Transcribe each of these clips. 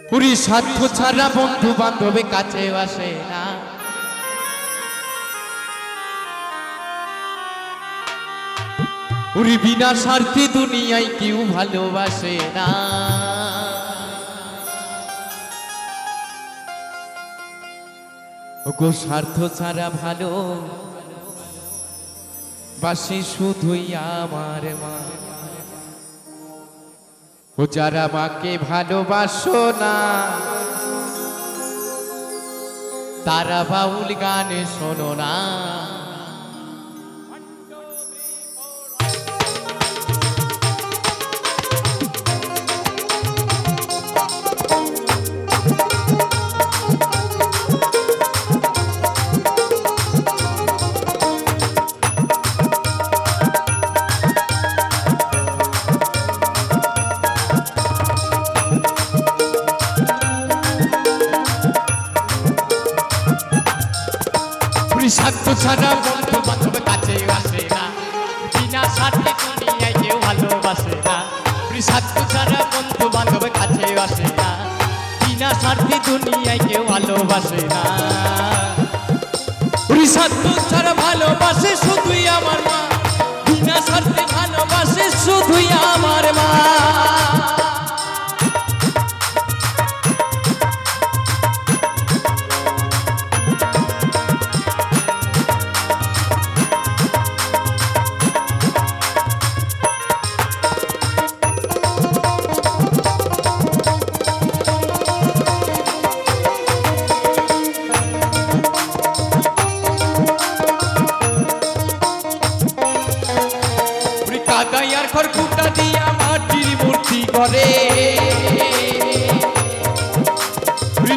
পুরি স্বার্থ ছাড়া বন্ধু বান্ধবে কাছে আসে না। পুরি বিনা স্বার্থে দুনিয়ায় কেউ ভালোবাসে না। ওগো স্বার্থ ছাড়া ভালো বাসে শুধুই আমার মা। ও যারা মাকে ভালোবাসো না তারা বাউল গান শোনো না। স্বার্থ ছাড়া বন্ধু বান্ধব কাছে আসে না। বিনা স্বার্থে দুনিয়ায় কেউ ভালোবাসে না। স্বার্থ ছাড়া বন্ধু বান্ধব কাছে আসে না। বিনা স্বার্থে দুনিয়ায় কেউ ভালোবাসে না। স্বার্থ ছাড়া ভালোবাসে শুধুই আমার মা। বিনা স্বার্থে ভালোবাসে শুধুই আমার মা। কাদাইয়ার খড়কুটা দিয়া মাটির মূর্তি করে।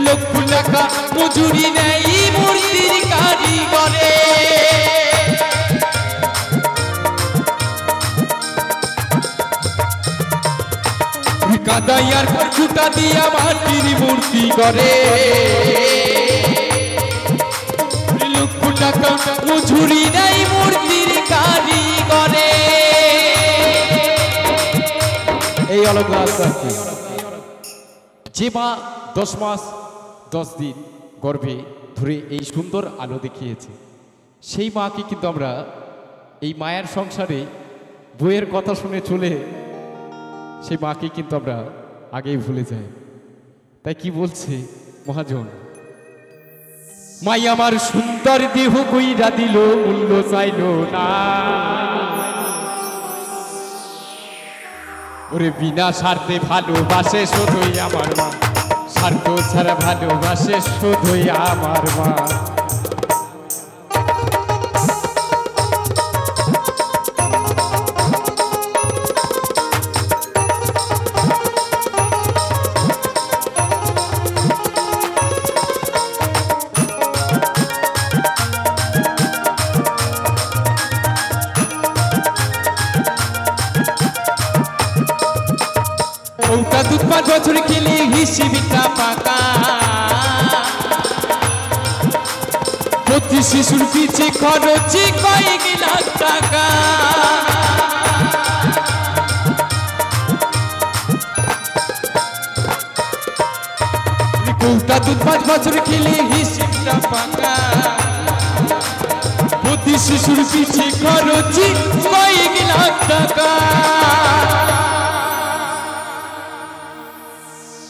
লক্ষ টাকা মজুরি নেই মূর্তির কারিগরে। কাদাইয়ার খড়কুটা দিয়া মাটির মূর্তি করে। লক্ষ টাকা মজুরি নেই মূর্তির কারিগরে। এই যে মা 10 মাস 10 দিন গর্ভে ধরে এই সুন্দর আলো দেখিয়েছে, সেই মাকে কিন্তু আমরা এই মায়ের সংসারে বইয়ের কথা শুনে চলে সেই মাকে কিন্তু আমরা আগেই ভুলে যাই। তাই কি বলছে মহাজন, মাই আমার সুন্দর দেহ কইরা দিল মূল্য চাইল না। ওরে বিনা স্বার্থে ভালোবাসে শুধুই আমার মা। স্বার্থ ছাড়া ভালোবাসে শুধুই আমার মা। ওটা দুধ 5 বছর খেলে হিসিবিটা পাকা। প্রতি শিশুর পিছে খরচে কয়েক লাখ টাকা। ওটা দুধ 5 বছর খেলে হিসিবটা পাকা। প্রতি শিশুর পিছে খরচে কয়েক লাখ টাকা।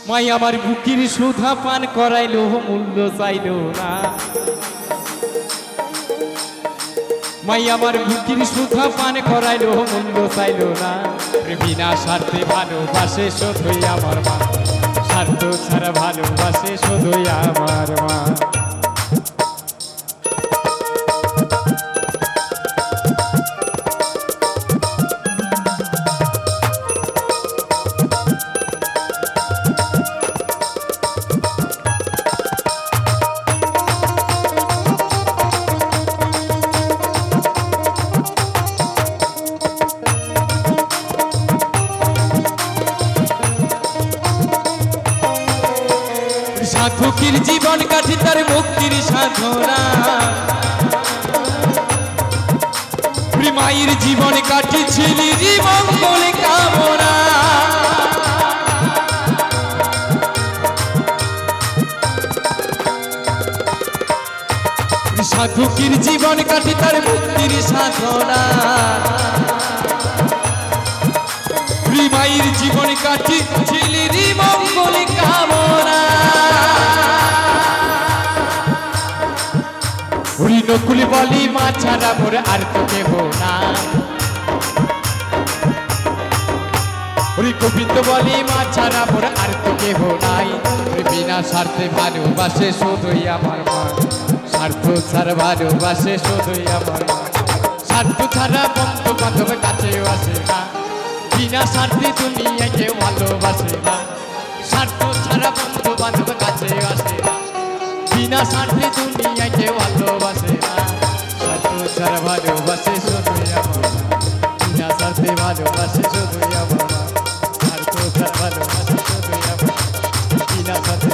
মাই আমার বুকের সুধা পান করাইলো মূল্য চাইল না। মাই আমার বুকের সুধা পান করাইলো মূল্য চাইল না। বিনা স্বার্থে ভালোবাসে শুধুই আমার মা। স্বার্থ ছাড়া ভালোবাসে শুধুই আমার মা। সাধকের জীবন কাঠি তার মুক্তির সাধনা। মায়ের জীবন কাঠি ছেলের মঙ্গল কামনা। সাধুকির জীবন কাটি তার মুক্তির সাধনা মায়ের জীবন কাটি ছেলের মঙ্গল কামনা ওরে নকুল বলি মা ছাড়া মোর আর তো কেহ না ওরে গোবিন্দ বলি মা ছাড়া মোর আর তো কেহ নাই ওরে বিনা স্বার্থে ভালোবাসে শুধুই আমার মা স্বার্থ ছাড়া ভালোবাসে শুধুই আমার মা স্বার্থ ছাড়া বন্ধু বান্ধব কাছেও আসে না বিনা স্বার্থে দুনিয়ায় কেউ ভালোবাসে না স্বার্থ ছাড়া বন্ধু বান্ধব কাছে আসে না বিনা স্বার্থে দুনিয়ায় কেউ ভালোবাসে না স্বার্থ ছাড়া ভালোবাসে শুধুই আমার বিনা স্বার্থে ভালোবাসে শুধুই আমার স্বার্থ ছাড়া ভালোবাসে শুধুই আমার বিনা স্বার্থে